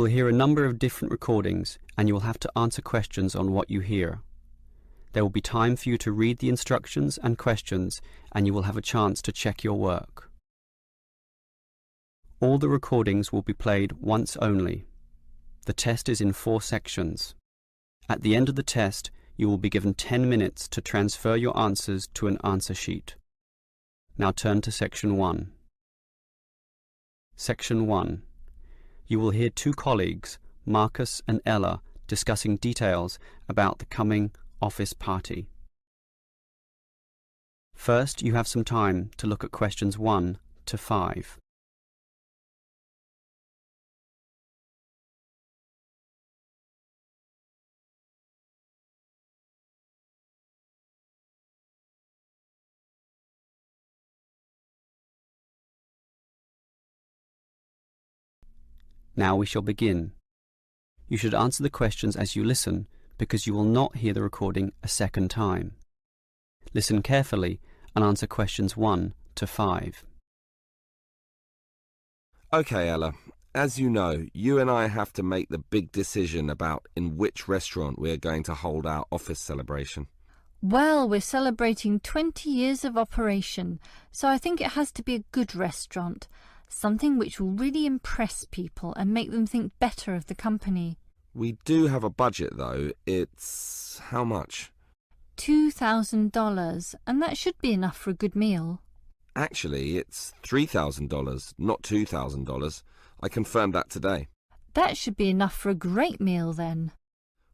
will hear a number of different recordings and you will have to answer questions on what you hear. There will be time for you to read the instructions and questions and you will have a chance to check your work. All the recordings will be played once only. The test is in 4 sections. At the end of the test, you will be given 10 minutes to transfer your answers to an answer sheet. Now turn to Section 1. Section 1. You will hear 2 colleagues, Marcus and Ella, discussing details about the coming office party. First, you have some time to look at questions 1 to 5. Now we shall begin. You should answer the questions as you listen, because you will not hear the recording a second time. Listen carefully and answer questions 1 to 5. Okay, Ella. As you know, you and I have to make the big decision about in which restaurant we are going to hold our office celebration. Well, we're celebrating 20 years of operation, so I think it has to be a good restaurant. Something which will really impress people and make them think better of the company. We do have a budget, though. It's how much? $2,000, and that should be enough for a good meal. Actually, it's $3,000, not $2,000. I confirmed that today. That should be enough for a great meal, then.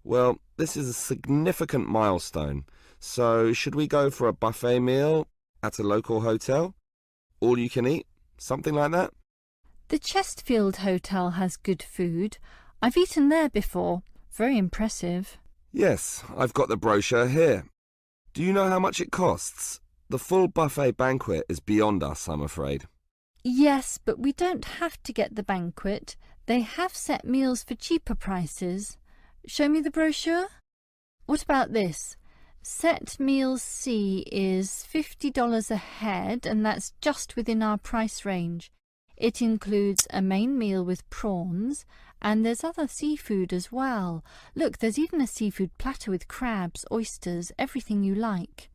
Well, this is a significant milestone. So, should we go for a buffet meal at a local hotel? All you can eat? Something like that? The Chesterfield Hotel has good food. I've eaten there before. Very impressive. Yes, I've got the brochure here. Do you know how much it costs? The full buffet banquet is beyond us, I'm afraid. Yes, but we don't have to get the banquet. They have set meals for cheaper prices. Show me the brochure. What about this? Set meal C is $50 a head, and that's just within our price range. It includes a main meal with prawns, and there's other seafood as well. Look, there's even a seafood platter with crabs, oysters, everything you like.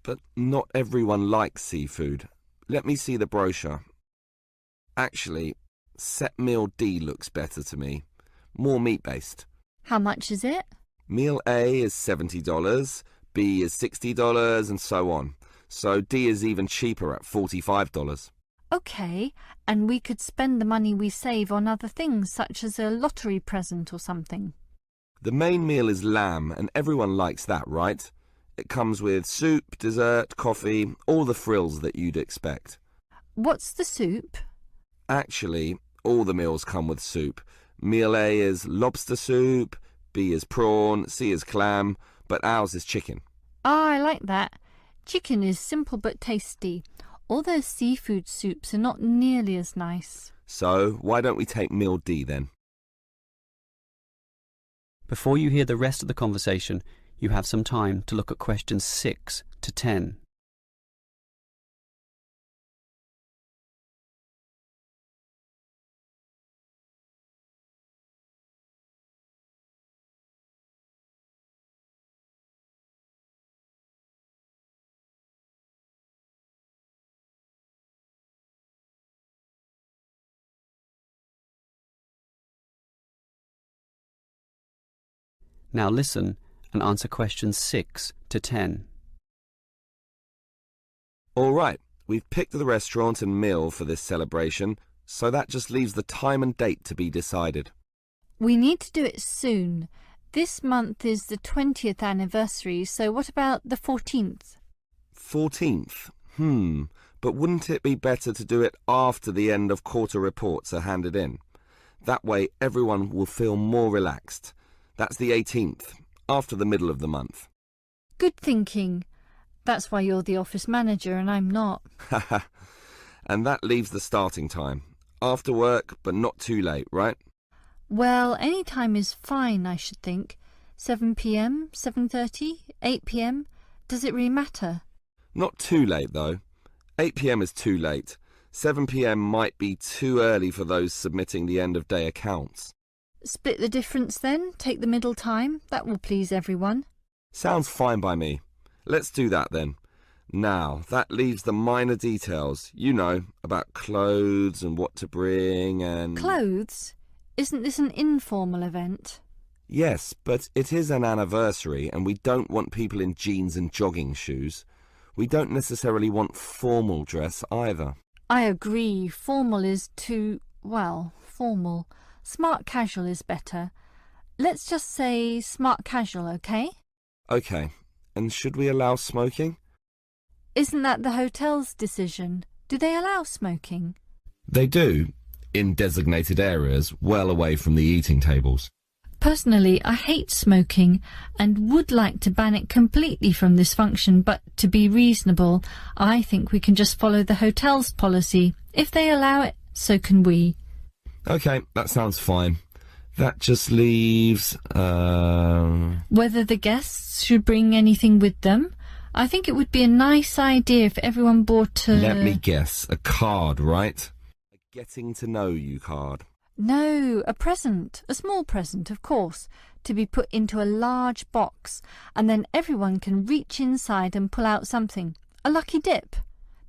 But not everyone likes seafood. Let me see the brochure. Actually, set meal D looks better to me. More meat-based. How much is it? Meal A is $70, B is $60, and so on. So D is even cheaper at $45. OK, and we could spend the money we save on other things, such as a lottery present or something. The main meal is lamb, and everyone likes that, right? It comes with soup, dessert, coffee, all the frills that you'd expect. What's the soup? Actually, all the meals come with soup. Meal A is lobster soup, B is prawn, C is clam, but ours is chicken. Ah, I like that. Chicken is simple but tasty. All those seafood soups are not nearly as nice. So, why don't we take meal D then? Before you hear the rest of the conversation, you have some time to look at questions 6 to 10. Now listen and answer questions 6 to 10. All right, we've picked the restaurant and meal for this celebration, so that just leaves the time and date to be decided. We need to do it soon. This month is the 20th anniversary, so what about the 14th? 14th? But wouldn't it be better to do it after the end of quarter reports are handed in? That way everyone will feel more relaxed. That's the 18th, after the middle of the month. Good thinking. That's why you're the office manager and I'm not. And that leaves the starting time. After work, but not too late, right? Well, any time is fine, I should think. 7 p.m, 7:30, 8 p.m. Does it really matter? Not too late, though. 8 p.m. is too late. 7 p.m. might be too early for those submitting the end-of-day accounts. Split the difference then, take the middle time. That will please everyone. Sounds fine by me. Let's do that then. Now, that leaves the minor details, you know, about clothes and what to bring and... Clothes? Isn't this an informal event? Yes, but it is an anniversary and we don't want people in jeans and jogging shoes. We don't necessarily want formal dress either. I agree. Formal is too, well, formal. Smart casual is better. Let's just say smart casual, okay? Okay, and should we allow smoking? Isn't that the hotel's decision? Do they allow smoking? They do, in designated areas, well away from the eating tables. Personally, I hate smoking and would like to ban it completely from this function, but to be reasonable, I think we can just follow the hotel's policy. If they allow it, so can we. Okay, that sounds fine. That just leaves... Whether the guests should bring anything with them? I think it would be a nice idea if everyone bought a... Let me guess, a card, right? A getting to know you card. No, a present. A small present, of course, to be put into a large box, and then everyone can reach inside and pull out something. A lucky dip.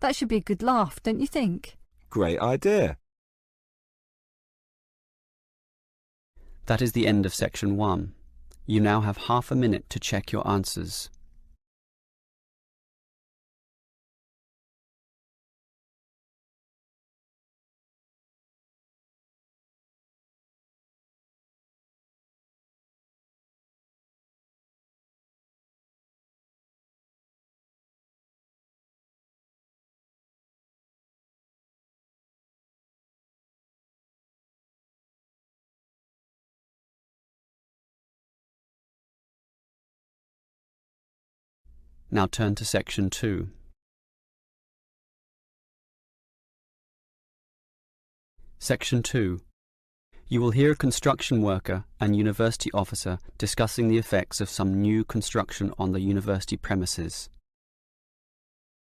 That should be a good laugh, don't you think? Great idea. That is the end of section 1. You now have half a minute to check your answers. Now turn to section 2. Section 2. You will hear a construction worker and university officer discussing the effects of some new construction on the university premises.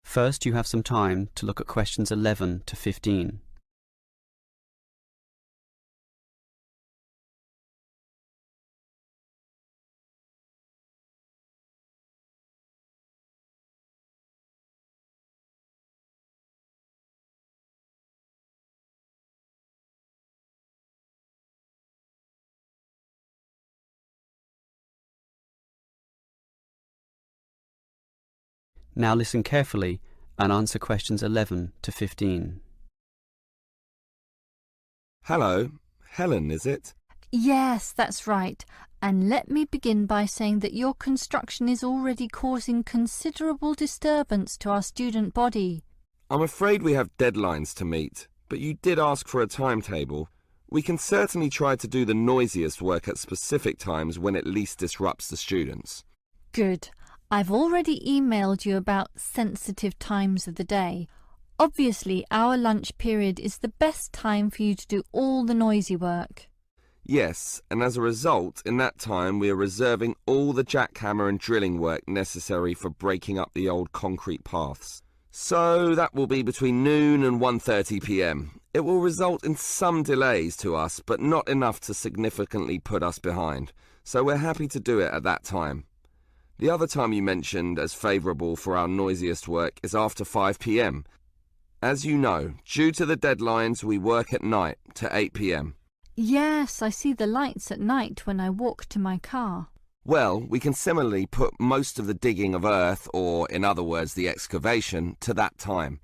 First, you have some time to look at questions 11 to 15. Now listen carefully and answer questions 11 to 15. Hello, Helen, is it? Yes, that's right. And let me begin by saying that your construction is already causing considerable disturbance to our student body. I'm afraid we have deadlines to meet, but you did ask for a timetable. We can certainly try to do the noisiest work at specific times when it least disrupts the students. Good. I've already emailed you about sensitive times of the day. Obviously, our lunch period is the best time for you to do all the noisy work. Yes, and as a result, in that time we are reserving all the jackhammer and drilling work necessary for breaking up the old concrete paths. So that will be between noon and 1:30 p.m. It will result in some delays to us, but not enough to significantly put us behind. So we're happy to do it at that time. The other time you mentioned as favourable for our noisiest work is after 5 p.m. As you know, due to the deadlines, we work at night to 8 p.m. Yes, I see the lights at night when I walk to my car. Well, we can similarly put most of the digging of earth, or in other words the excavation, to that time.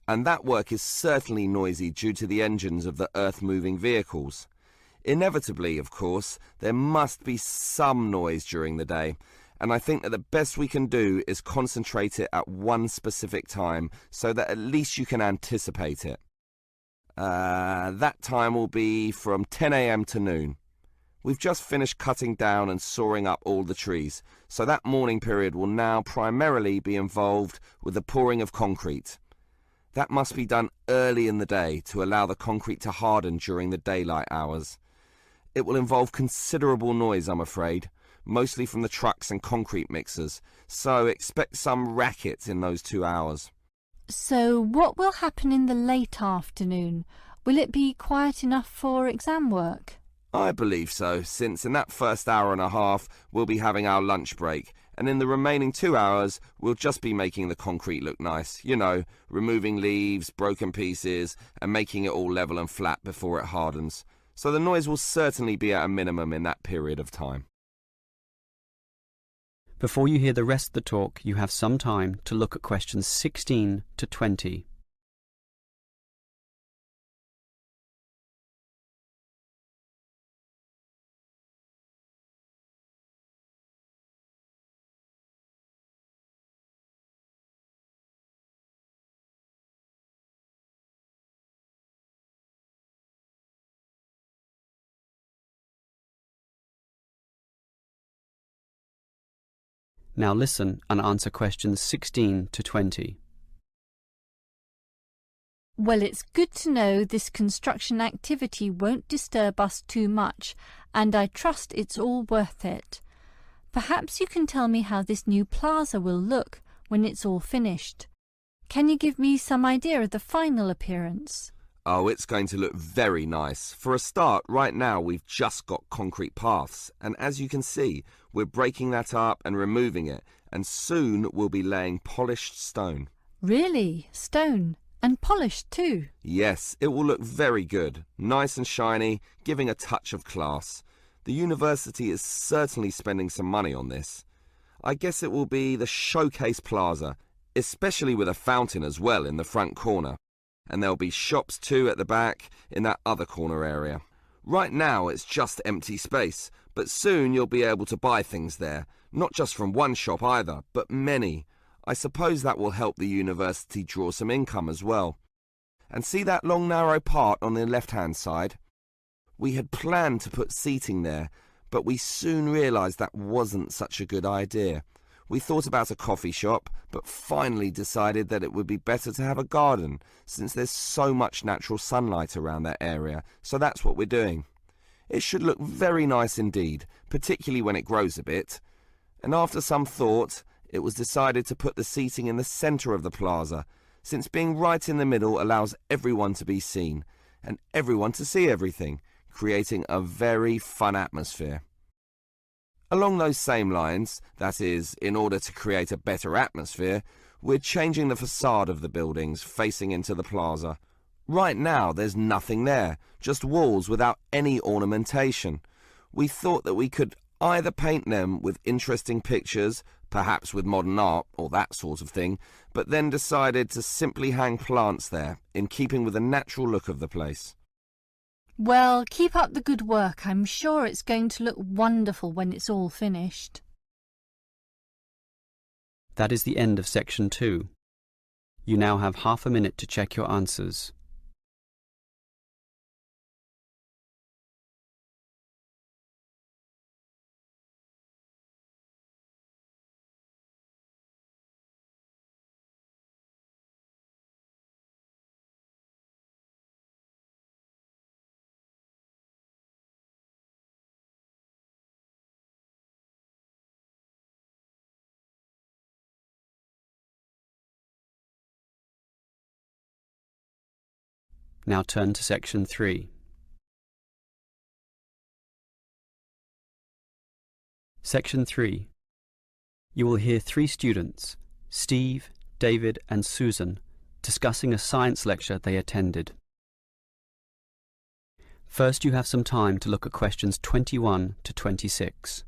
And that work is certainly noisy due to the engines of the earth-moving vehicles. Inevitably, of course, there must be some noise during the day, and I think that the best we can do is concentrate it at one specific time so that at least you can anticipate it. That time will be from 10 a.m. to noon. We've just finished cutting down and sawing up all the trees, so that morning period will now primarily be involved with the pouring of concrete. That must be done early in the day to allow the concrete to harden during the daylight hours. It will involve considerable noise, I'm afraid, mostly from the trucks and concrete mixers, so expect some racket in those 2 hours. So what will happen in the late afternoon? Will it be quiet enough for exam work? I believe so, since in that first hour and a half we'll be having our lunch break, and in the remaining 2 hours we'll just be making the concrete look nice, you know, removing leaves, broken pieces, and making it all level and flat before it hardens. So the noise will certainly be at a minimum in that period of time. Before you hear the rest of the talk, you have some time to look at questions 16 to 20. Now listen and answer questions 16 to 20. Well, it's good to know this construction activity won't disturb us too much, and I trust it's all worth it. Perhaps you can tell me how this new plaza will look when it's all finished. Can you give me some idea of the final appearance? Oh, it's going to look very nice. For a start, right now we've just got concrete paths, and as you can see, we're breaking that up and removing it, and soon we'll be laying polished stone. Really? Stone? And polished too? Yes, it will look very good, nice and shiny, giving a touch of class. The university is certainly spending some money on this. I guess it will be the showcase plaza, especially with a fountain as well in the front corner. And there'll be shops too at the back in that other corner area. Right now it's just empty space, but soon you'll be able to buy things there, not just from one shop either, but many. I suppose that will help the university draw some income as well. And see that long narrow part on the left-hand side? We had planned to put seating there, but we soon realised that wasn't such a good idea. We thought about a coffee shop, but finally decided that it would be better to have a garden, since there's so much natural sunlight around that area, so that's what we're doing. It should look very nice indeed, particularly when it grows a bit. And after some thought, it was decided to put the seating in the centre of the plaza, since being right in the middle allows everyone to be seen, and everyone to see everything, creating a very fun atmosphere. Along those same lines, that is, in order to create a better atmosphere, we're changing the facade of the buildings facing into the plaza. Right now there's nothing there, just walls without any ornamentation. We thought that we could either paint them with interesting pictures, perhaps with modern art or that sort of thing, but then decided to simply hang plants there, in keeping with the natural look of the place. Well, keep up the good work. I'm sure it's going to look wonderful when it's all finished. That is the end of section 2. You now have half a minute to check your answers. Now turn to section 3. Section 3. You will hear 3 students, Steve, David and Susan, discussing a science lecture they attended. First, you have some time to look at questions 21 to 26.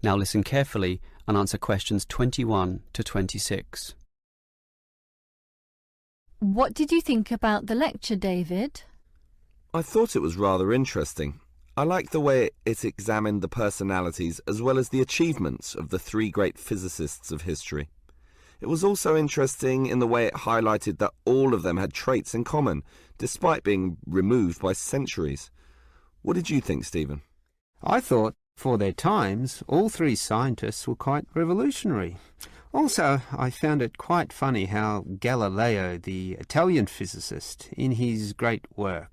Now listen carefully and answer questions 21 to 26. What did you think about the lecture, David? I thought it was rather interesting. I liked the way it examined the personalities as well as the achievements of the 3 great physicists of history. It was also interesting in the way it highlighted that all of them had traits in common, despite being removed by centuries. What did you think, Stephen? I thought, for their times, all 3 scientists were quite revolutionary. Also, I found it quite funny how Galileo, the Italian physicist, in his great work,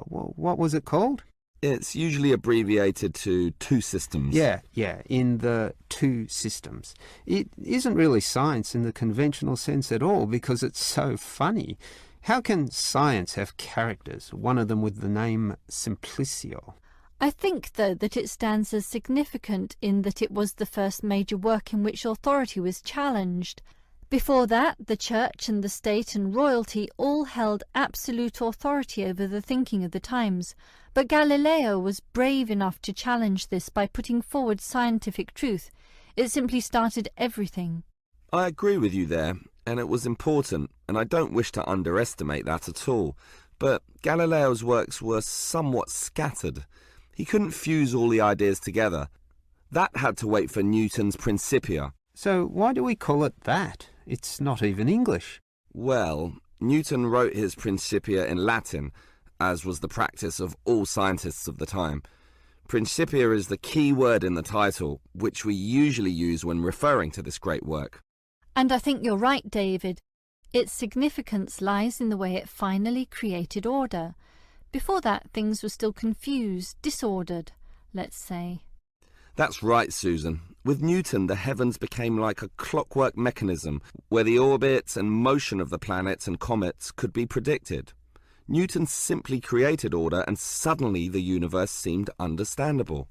what was it called? It's usually abbreviated to two systems. Yeah, in the two systems. It isn't really science in the conventional sense at all because it's so funny. How can science have characters, one of them with the name Simplicio? I think, though, that it stands as significant in that it was the first major work in which authority was challenged. Before that, the church and the state and royalty all held absolute authority over the thinking of the times, but Galileo was brave enough to challenge this by putting forward scientific truth. It simply started everything. I agree with you there, and it was important, and I don't wish to underestimate that at all. But Galileo's works were somewhat scattered. He couldn't fuse all the ideas together. That had to wait for Newton's Principia. So why do we call it that? It's not even English. Well, Newton wrote his Principia in Latin, as was the practice of all scientists of the time. Principia is the key word in the title, which we usually use when referring to this great work. And I think you're right, David. Its significance lies in the way it finally created order. Before that, things were still confused, disordered, let's say. That's right, Susan. With Newton, the heavens became like a clockwork mechanism where the orbits and motion of the planets and comets could be predicted. Newton simply created order and suddenly the universe seemed understandable.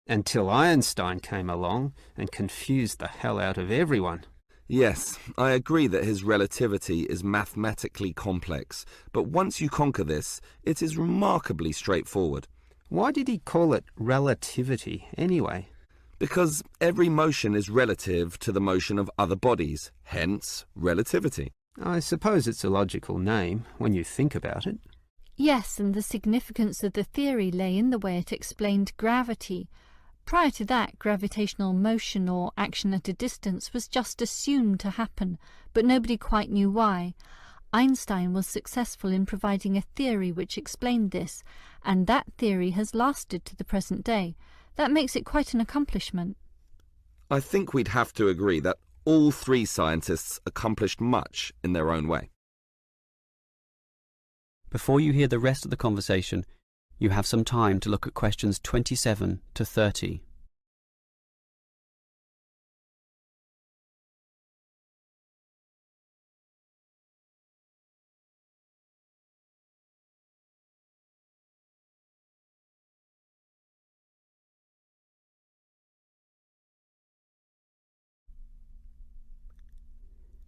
Until Einstein came along and confused the hell out of everyone. Yes, I agree that his relativity is mathematically complex, but once you conquer this, it is remarkably straightforward. Why did he call it relativity, anyway? Because every motion is relative to the motion of other bodies, hence relativity. I suppose it's a logical name, when you think about it. Yes, and the significance of the theory lay in the way it explained gravity. Prior to that, gravitational motion or action at a distance was just assumed to happen, but nobody quite knew why. Einstein was successful in providing a theory which explained this, and that theory has lasted to the present day. That makes it quite an accomplishment. I think we'd have to agree that all three scientists accomplished much in their own way. Before you hear the rest of the conversation, you have some time to look at questions 27 to 30.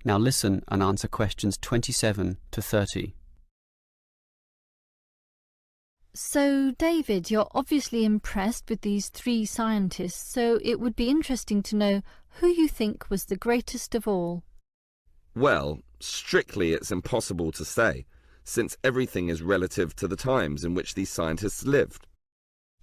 Now listen and answer questions 27 to 30. So, David, you're obviously impressed with these three scientists, so it would be interesting to know who you think was the greatest of all. Well, strictly it's impossible to say, since everything is relative to the times in which these scientists lived.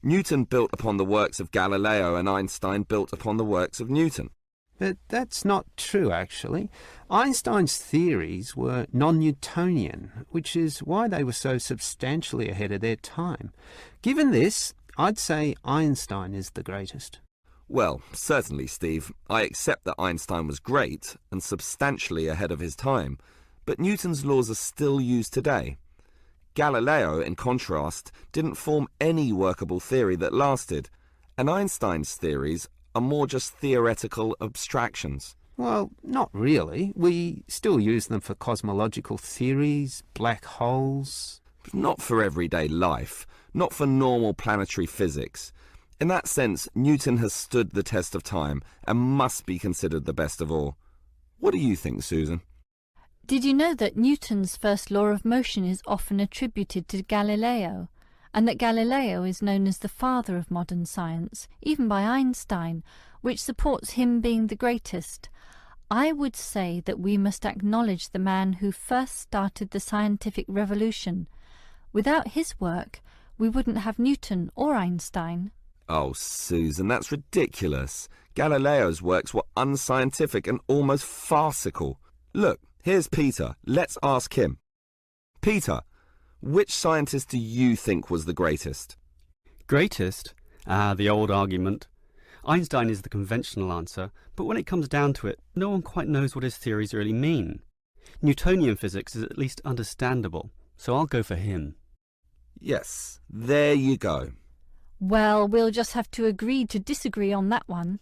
Newton built upon the works of Galileo and Einstein built upon the works of Newton. But that's not true, actually. Einstein's theories were non-Newtonian, which is why they were so substantially ahead of their time. Given this, I'd say Einstein is the greatest. Well, certainly, Steve. I accept that Einstein was great and substantially ahead of his time, but Newton's laws are still used today. Galileo, in contrast, didn't form any workable theory that lasted, and Einstein's theories are more just theoretical abstractions. Well, not really. We still use them for cosmological theories, black holes. Not for everyday life, not for normal planetary physics. In that sense, Newton has stood the test of time and must be considered the best of all. What do you think, Susan? Did you know that Newton's first law of motion is often attributed to Galileo, and that Galileo is known as the father of modern science, even by Einstein, which supports him being the greatest? I would say that we must acknowledge the man who first started the scientific revolution. Without his work, we wouldn't have Newton or Einstein. Oh, Susan, that's ridiculous. Galileo's works were unscientific and almost farcical. Look, here's Peter. Let's ask him. Peter, which scientist do you think was the greatest? Greatest? The old argument. Einstein is the conventional answer, but when it comes down to it, no one quite knows what his theories really mean. Newtonian physics is at least understandable, so I'll go for him. Yes, there you go. Well, we'll just have to agree to disagree on that one.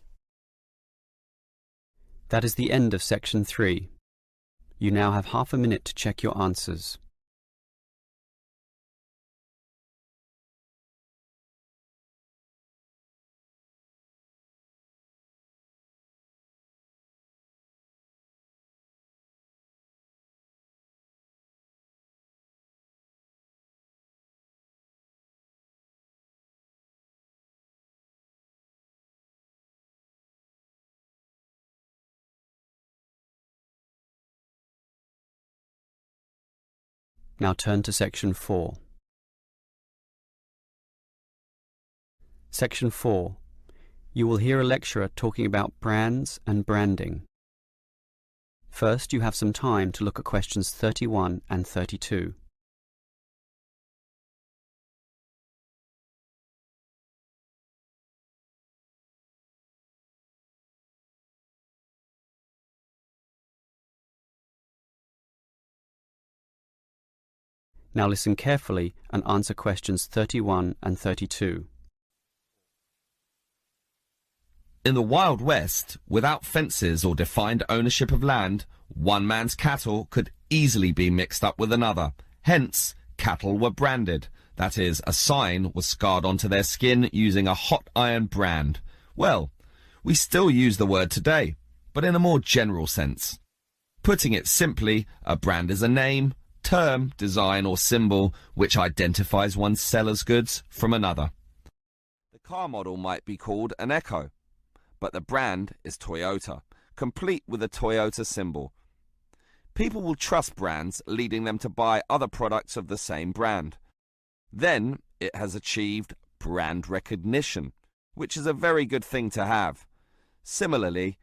That is the end of section 3. You now have half a minute to check your answers. Now turn to section 4. Section 4. You will hear a lecturer talking about brands and branding. First, you have some time to look at questions 31 and 32. Now listen carefully and answer questions 31 and 32. In the Wild West, without fences or defined ownership of land, one man's cattle could easily be mixed up with another. Hence, cattle were branded. That is, a sign was scarred onto their skin using a hot iron brand. Well, we still use the word today, but in a more general sense. Putting it simply, a brand is a name, term, design or symbol which identifies one's seller's goods from another. The car model might be called an Echo, but the brand is Toyota, complete with a Toyota symbol. People will trust brands, leading them to buy other products of the same brand. Then it has achieved brand recognition, which is a very good thing to have. Similarly,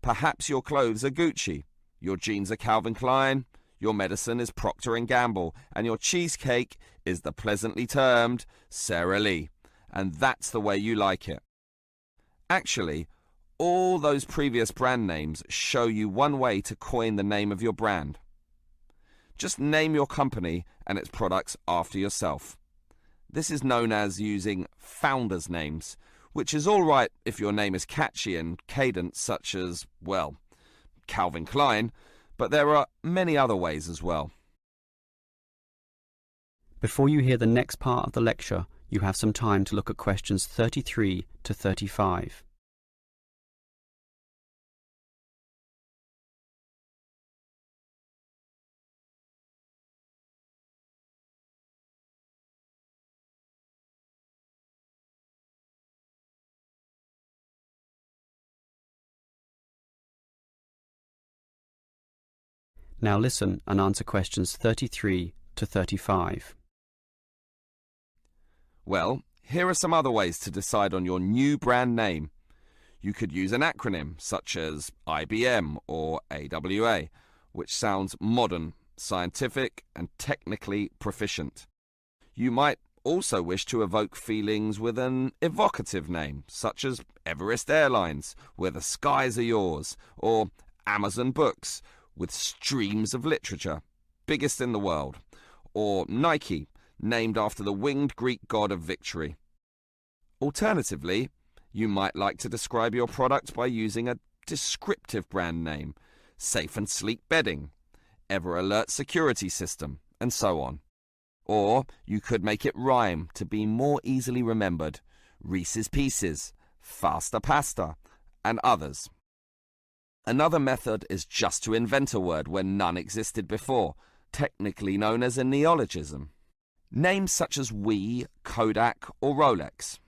perhaps your clothes are Gucci, your jeans are Calvin Klein, your medicine is Procter & Gamble, and your cheesecake is the pleasantly termed Sara Lee. And that's the way you like it. Actually, all those previous brand names show you one way to coin the name of your brand. Just name your company and its products after yourself. This is known as using founders' names, which is all right if your name is catchy and cadence, such as, well, Calvin Klein, but there are many other ways as well. Before you hear the next part of the lecture, you have some time to look at questions 33 to 35. Now listen and answer questions 33 to 35. Well, here are some other ways to decide on your new brand name. You could use an acronym such as IBM or AWA, which sounds modern, scientific and technically proficient. You might also wish to evoke feelings with an evocative name, such as Everest Airlines, where the skies are yours, or Amazon Books, with streams of literature, biggest in the world, or Nike, named after the winged Greek god of victory. Alternatively, you might like to describe your product by using a descriptive brand name, Safe and Sleep Bedding, Ever Alert Security System, and so on. Or you could make it rhyme to be more easily remembered, Reese's Pieces, Faster Pasta, and others. Another method is just to invent a word when none existed before, technically known as a neologism. Names such as Wii, Kodak, or Rolex.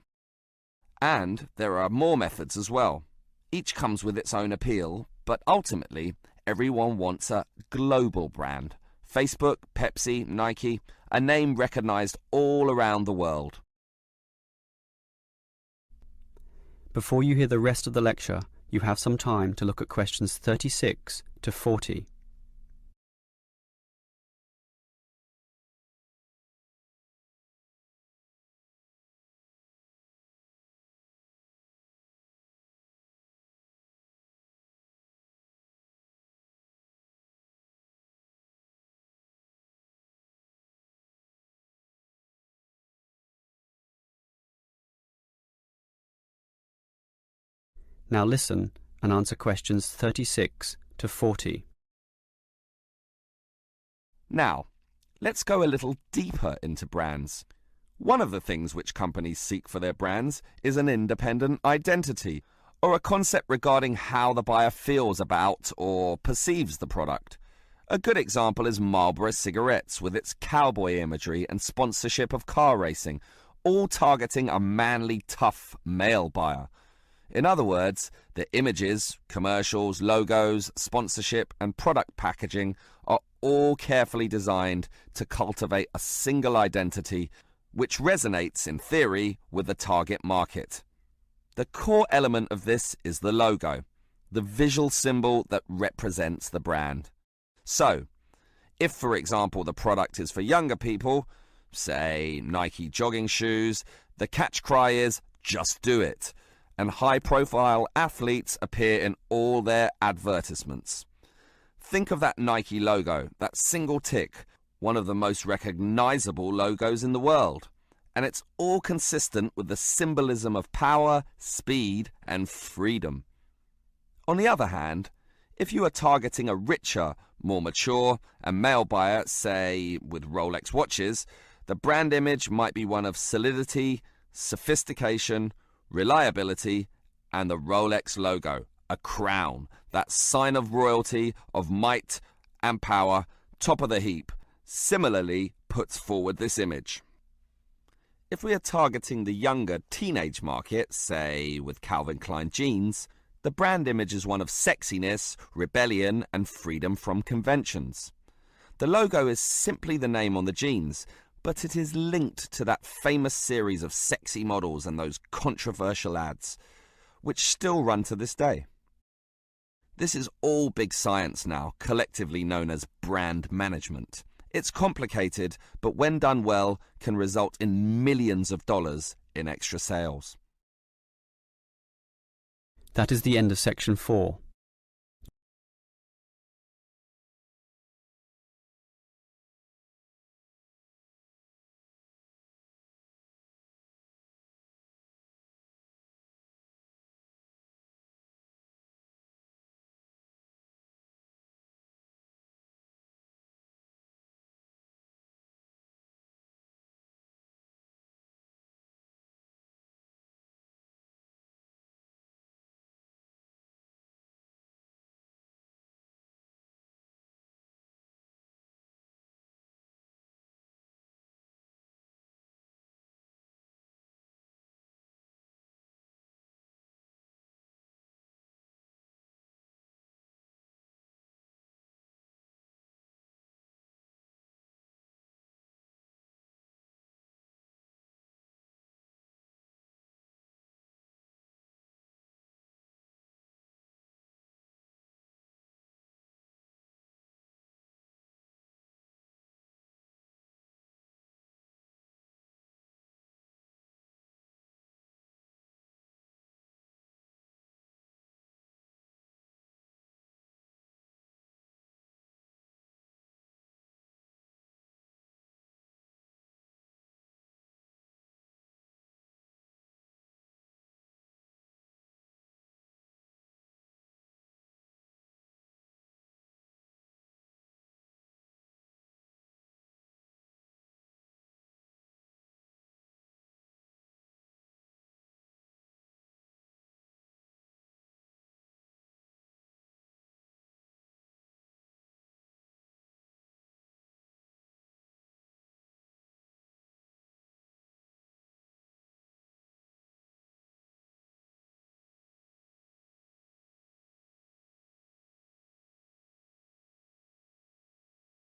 And there are more methods as well. Each comes with its own appeal, but ultimately, everyone wants a global brand. Facebook, Pepsi, Nike, a name recognized all around the world. Before you hear the rest of the lecture, you have some time to look at questions 36 to 40. Now listen and answer questions 36 to 40. Now, let's go a little deeper into brands. One of the things which companies seek for their brands is an independent identity, or a concept regarding how the buyer feels about or perceives the product. A good example is Marlboro cigarettes, with its cowboy imagery and sponsorship of car racing, all targeting a manly, tough male buyer. In other words, the images, commercials, logos, sponsorship, and product packaging are all carefully designed to cultivate a single identity which resonates, in theory, with the target market. The core element of this is the logo, the visual symbol that represents the brand. So, if, for example, the product is for younger people, say Nike jogging shoes, the catch cry is, "Just do it," and high-profile athletes appear in all their advertisements. Think of that Nike logo, that single tick, one of the most recognizable logos in the world. And it's all consistent with the symbolism of power, speed, and freedom. On the other hand, if you are targeting a richer, more mature, and male buyer, say with Rolex watches, the brand image might be one of solidity, sophistication, reliability, and the Rolex logo, a crown, that sign of royalty, of might and power, top of the heap, similarly puts forward this image. If we are targeting the younger teenage market, say with Calvin Klein jeans, the brand image is one of sexiness, rebellion, and freedom from conventions. The logo is simply the name on the jeans, but it is linked to that famous series of sexy models and those controversial ads, which still run to this day. This is all big science now, collectively known as brand management. It's complicated, but when done well, can result in millions of dollars in extra sales. That is the end of section 4.